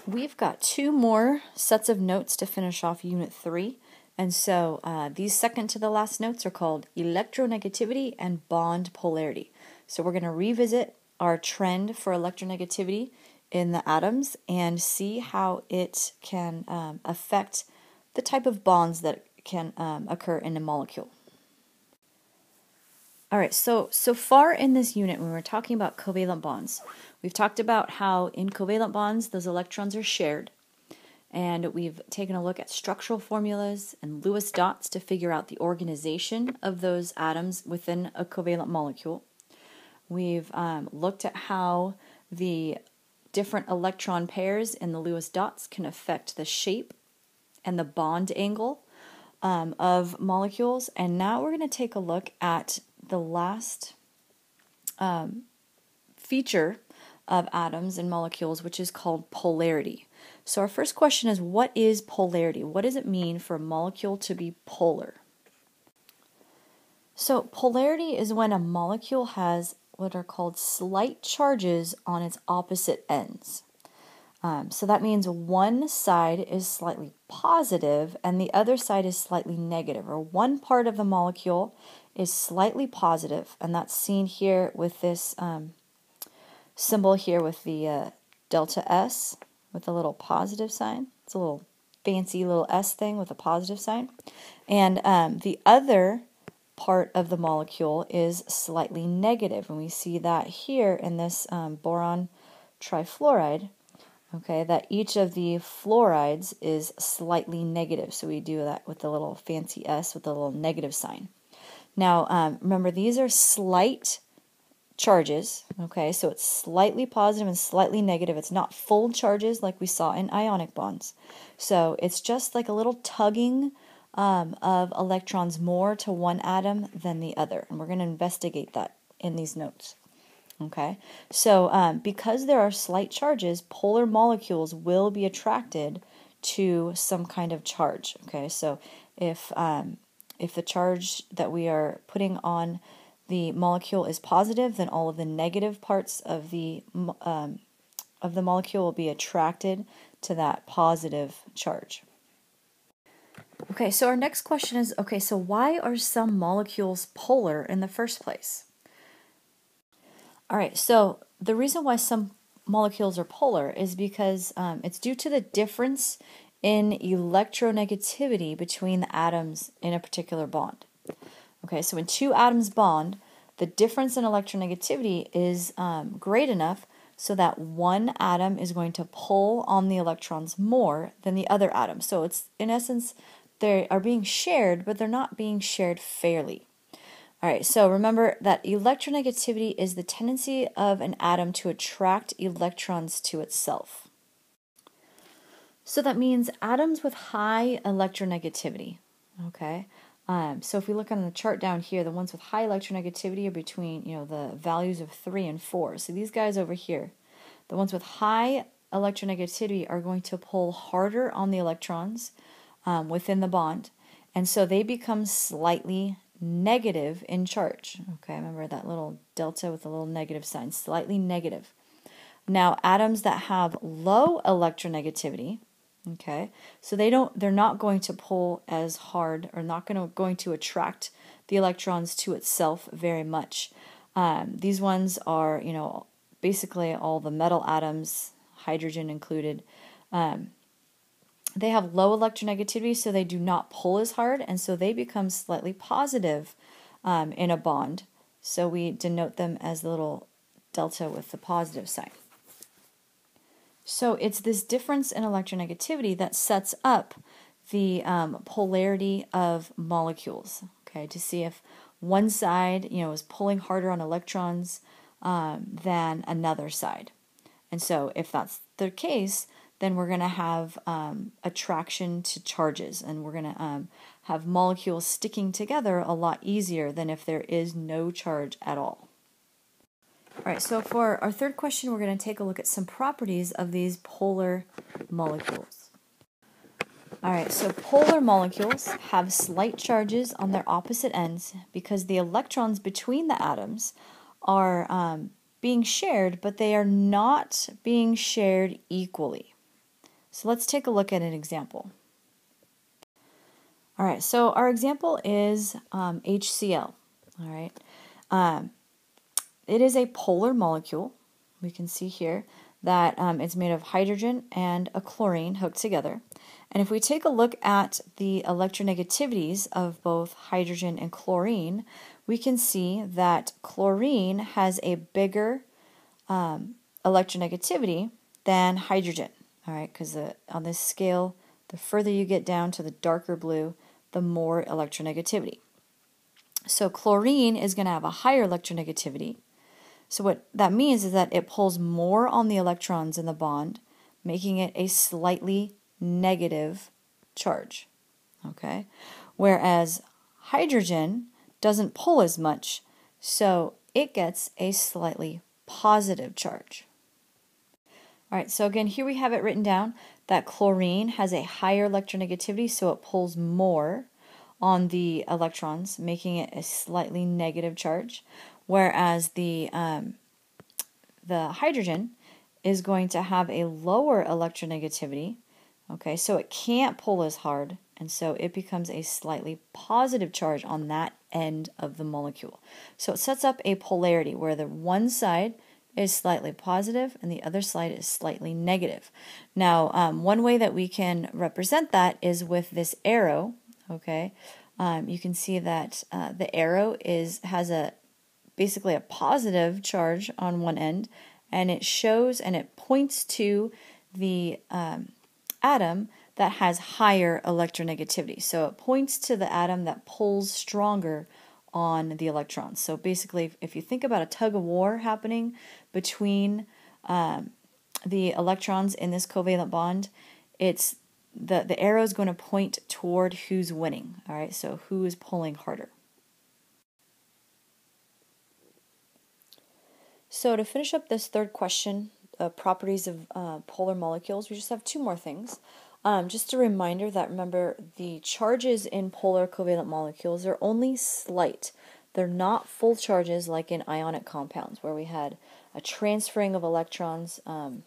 We've got two more sets of notes to finish off Unit 3. And so these second to the last notes are called electronegativity and bond polarity. So we're going to revisit our trend for electronegativity in the atoms and see how it can affect the type of bonds that can occur in a molecule. All right, so far in this unit, when we're talking about covalent bonds, we've talked about how in covalent bonds, those electrons are shared. And we've taken a look at structural formulas and Lewis dots to figure out the organization of those atoms within a covalent molecule. We've looked at how the different electron pairs in the Lewis dots can affect the shape and the bond angle of molecules. And now we're going to take a look at the last feature of atoms and molecules, which is called polarity. So our first question is, what is polarity? What does it mean for a molecule to be polar? So polarity is when a molecule has what are called slight charges on its opposite ends. So that means one side is slightly positive and the other side is slightly negative, or one part of the molecule is slightly positive, and that's seen here with this symbol here with the delta S with a little positive sign. It's a little fancy little S thing with a positive sign. And the other part of the molecule is slightly negative, and we see that here in this boron trifluoride. Okay, that each of the fluorides is slightly negative. So we do that with the little fancy S with the little negative sign. Now, remember, these are slight charges. Okay, so it's slightly positive and slightly negative. It's not full charges like we saw in ionic bonds. So it's just like a little tugging of electrons more to one atom than the other. And we're going to investigate that in these notes. Okay, so because there are slight charges, polar molecules will be attracted to some kind of charge. Okay, so if the charge that we are putting on the molecule is positive, then all of the negative parts of the molecule will be attracted to that positive charge. Okay, so our next question is, okay, so why are some molecules polar in the first place? All right, so the reason why some molecules are polar is because it's due to the difference in electronegativity between the atoms in a particular bond. Okay, so when two atoms bond, the difference in electronegativity is great enough so that one atom is going to pull on the electrons more than the other atom. So it's, in essence, they are being shared, but they're not being shared fairly. All right, so remember that electronegativity is the tendency of an atom to attract electrons to itself. So that means atoms with high electronegativity, okay? So if we look on the chart down here, the ones with high electronegativity are between, the values of 3 and 4. So these guys over here, the ones with high electronegativity are going to pull harder on the electrons within the bond, and so they become slightly negative in charge. Okay, remember that little delta with a little negative sign, slightly negative. Now, atoms that have low electronegativity, okay, so they're not going to pull as hard, or not going to attract the electrons to itself very much. These ones are, basically all the metal atoms, hydrogen included. They have low electronegativity, so they do not pull as hard, and so they become slightly positive in a bond. So we denote them as the little delta with the positive sign. So it's this difference in electronegativity that sets up the polarity of molecules, okay, to see if one side, is pulling harder on electrons than another side. And so if that's the case, then we're going to have attraction to charges, and we're going to have molecules sticking together a lot easier than if there is no charge at all. All right, so for our third question, we're going to take a look at some properties of these polar molecules. All right, so polar molecules have slight charges on their opposite ends because the electrons between the atoms are being shared, but they are not being shared equally. So let's take a look at an example. All right, so our example is HCl. All right, it is a polar molecule. We can see here that it's made of hydrogen and a chlorine hooked together. And if we take a look at the electronegativities of both hydrogen and chlorine, we can see that chlorine has a bigger electronegativity than hydrogen. All right, because on this scale, the further you get down to the darker blue, the more electronegativity. So chlorine is going to have a higher electronegativity. So what that means is that it pulls more on the electrons in the bond, making it a slightly negative charge. Okay? Whereas hydrogen doesn't pull as much, so it gets a slightly positive charge. All right, so again, here we have it written down that chlorine has a higher electronegativity, so it pulls more on the electrons, making it a slightly negative charge, whereas the hydrogen is going to have a lower electronegativity, okay, so it can't pull as hard, and so it becomes a slightly positive charge on that end of the molecule. So it sets up a polarity where the one side is slightly positive and the other side is slightly negative. Now, one way that we can represent that is with this arrow. Okay, you can see that the arrow has basically a positive charge on one end, and it shows and it points to the atom that has higher electronegativity. So it points to the atom that pulls stronger on the electrons. So basically, if you think about a tug of war happening between the electrons in this covalent bond, it's the arrow is going to point toward who's winning. All right, so who is pulling harder. So to finish up this third question, properties of polar molecules, we just have two more things. Just a reminder that, remember, the charges in polar covalent molecules are only slight. They're not full charges like in ionic compounds, where we had a transferring of electrons from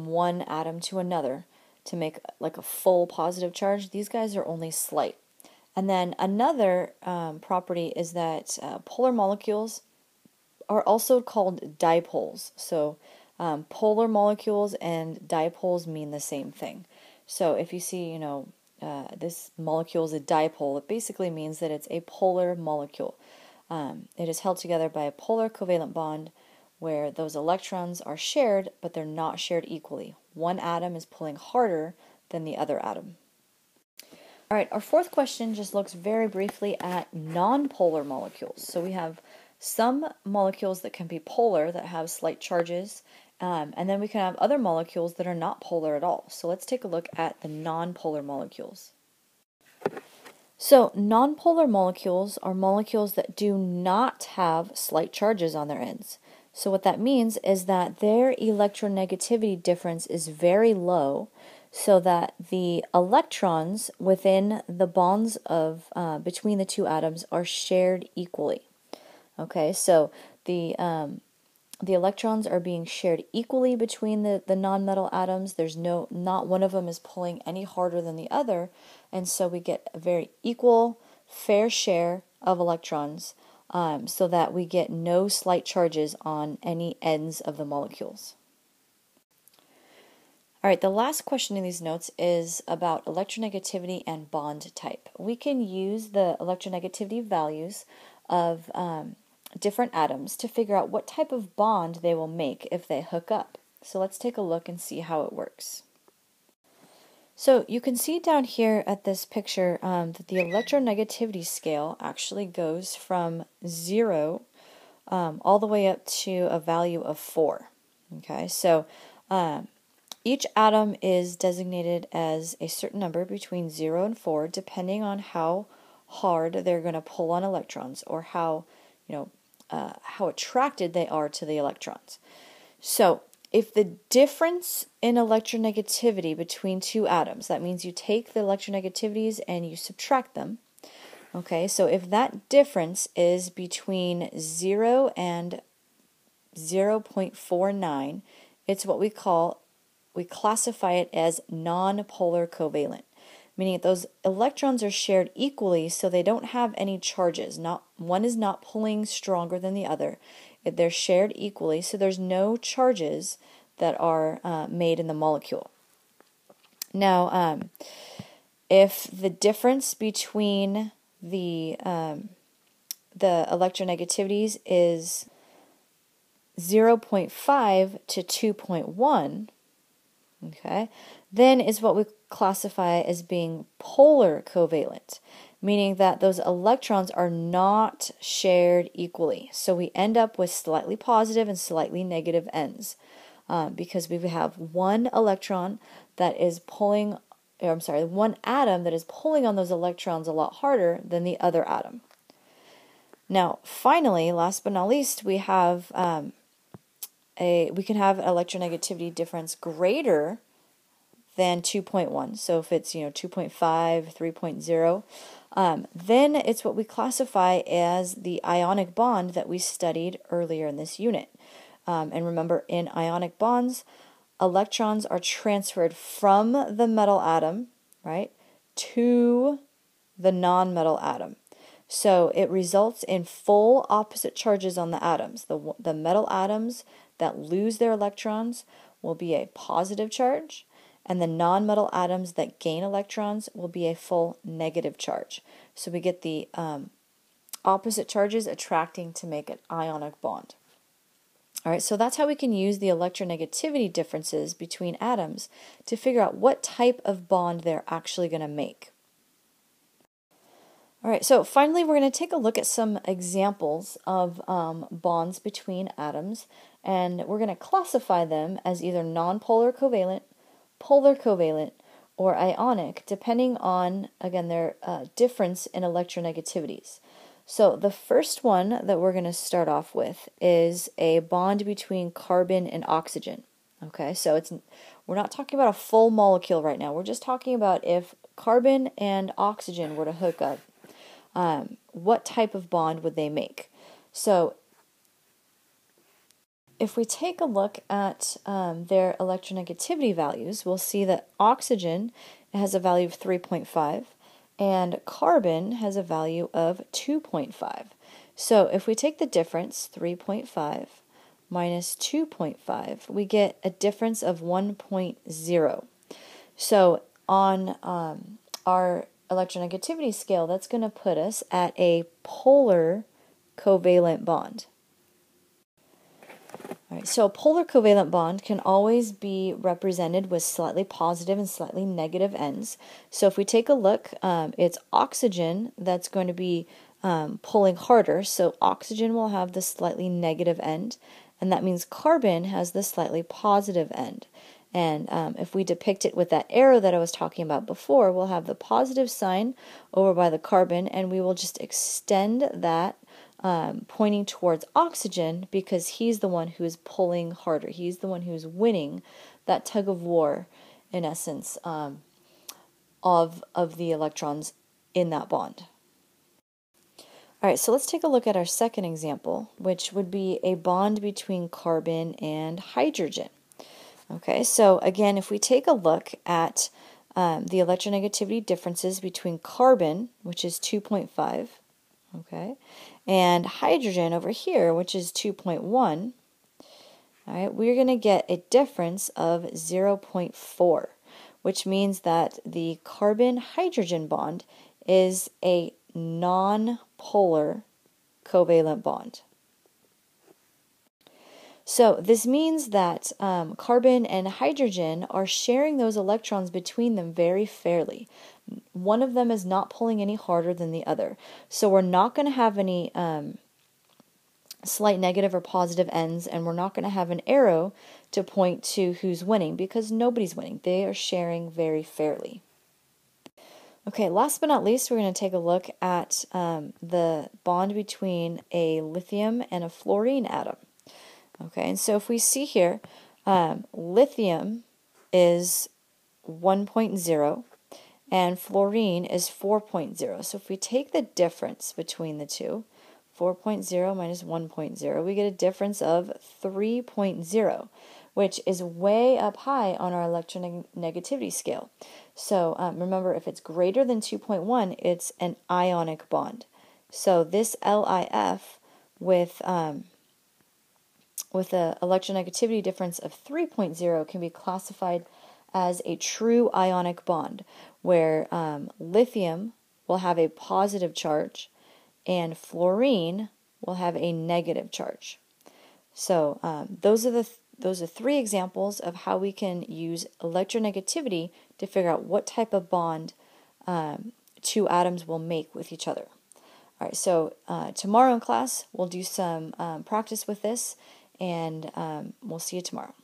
one atom to another to make like a full positive charge. These guys are only slight. And then another property is that polar molecules are also called dipoles. So polar molecules and dipoles mean the same thing. So if you see, this molecule is a dipole, it basically means that it's a polar molecule. It is held together by a polar covalent bond where those electrons are shared, but they're not shared equally. One atom is pulling harder than the other atom. All right, our fourth question just looks very briefly at nonpolar molecules. So we have some molecules that can be polar, that have slight charges, and then we can have other molecules that are not polar at all. So let's take a look at the nonpolar molecules. So nonpolar molecules are molecules that do not have slight charges on their ends. So what that means is that their electronegativity difference is very low, so that the electrons within the bonds of between the two atoms are shared equally. Okay, so the electrons are being shared equally between the nonmetal atoms. There's not one of them is pulling any harder than the other, and so we get a very equal, fair share of electrons, so that we get no slight charges on any ends of the molecules. All right, the last question in these notes is about electronegativity and bond type. We can use the electronegativity values of different atoms to figure out what type of bond they will make if they hook up. So let's take a look and see how it works. So you can see down here at this picture that the electronegativity scale actually goes from 0 all the way up to a value of 4. Okay, so each atom is designated as a certain number between 0 and 4, depending on how hard they're going to pull on electrons, or how attracted they are to the electrons. So if the difference in electronegativity between two atoms, that means you take the electronegativities and you subtract them. Okay, so if that difference is between 0 and 0.49, it's what we call we classify it as nonpolar covalent, meaning that those electrons are shared equally, so they don't have any charges. Not one is not pulling stronger than the other. They're shared equally, so there's no charges that are made in the molecule. Now, if the difference between the electronegativities is 0.5 to 2.1, okay, then is what we classify as being polar covalent, meaning that those electrons are not shared equally. So we end up with slightly positive and slightly negative ends because we have one electron that is pulling, or I'm sorry, one atom that is pulling on those electrons a lot harder than the other atom. Now, finally, last but not least, we have we can have an electronegativity difference greater than 2.1. So if it's 2.5, 3.0, then it's what we classify as the ionic bond that we studied earlier in this unit. And remember, in ionic bonds, electrons are transferred from the metal atom, right, to the nonmetal atom. So it results in full opposite charges on the atoms. The metal atoms that lose their electrons will be a positive charge, and the nonmetal atoms that gain electrons will be a full negative charge. So we get the opposite charges attracting to make an ionic bond. All right, so that's how we can use the electronegativity differences between atoms to figure out what type of bond they're actually going to make. All right, so finally we're going to take a look at some examples of bonds between atoms, and we're going to classify them as either nonpolar covalent, polar covalent, or ionic, depending on, again, their difference in electronegativities. So the first one that we're going to start off with is a bond between carbon and oxygen. Okay, so we're not talking about a full molecule right now. We're just talking about if carbon and oxygen were to hook up, what type of bond would they make? So if we take a look at their electronegativity values, we'll see that oxygen has a value of 3.5 and carbon has a value of 2.5. So if we take the difference, 3.5 minus 2.5, we get a difference of 1.0. So on our electronegativity scale, that's going to put us at a polar covalent bond. All right, so a polar covalent bond can always be represented with slightly positive and slightly negative ends. So if we take a look, it's oxygen that's going to be pulling harder. So oxygen will have the slightly negative end, and that means carbon has the slightly positive end. And if we depict it with that arrow that I was talking about before, we'll have the positive sign over by the carbon, and we will just extend that pointing towards oxygen because he's the one who is pulling harder. He's the one who's winning that tug of war, in essence, of the electrons in that bond. All right, so let's take a look at our second example, which would be a bond between carbon and hydrogen. Okay, so again, if we take a look at the electronegativity differences between carbon, which is 2.5, okay, and hydrogen over here, which is 2.1, all right, we're going to get a difference of 0.4, which means that the carbon-hydrogen bond is a non-polar covalent bond. So this means that carbon and hydrogen are sharing those electrons between them very fairly. One of them is not pulling any harder than the other. So we're not going to have any slight negative or positive ends, and we're not going to have an arrow to point to who's winning because nobody's winning. They are sharing very fairly. Okay, last but not least, we're going to take a look at the bond between a lithium and a fluorine atom. Okay, and so if we see here, lithium is 1.0 and fluorine is 4.0. So if we take the difference between the two, 4.0 minus 1.0, we get a difference of 3.0, which is way up high on our electronegativity scale. So remember, if it's greater than 2.1, it's an ionic bond. So this LIF with an electronegativity difference of 3.0 can be classified as a true ionic bond, where lithium will have a positive charge and fluorine will have a negative charge. So those are three examples of how we can use electronegativity to figure out what type of bond two atoms will make with each other. All right, so tomorrow in class we'll do some practice with this, and we'll see you tomorrow.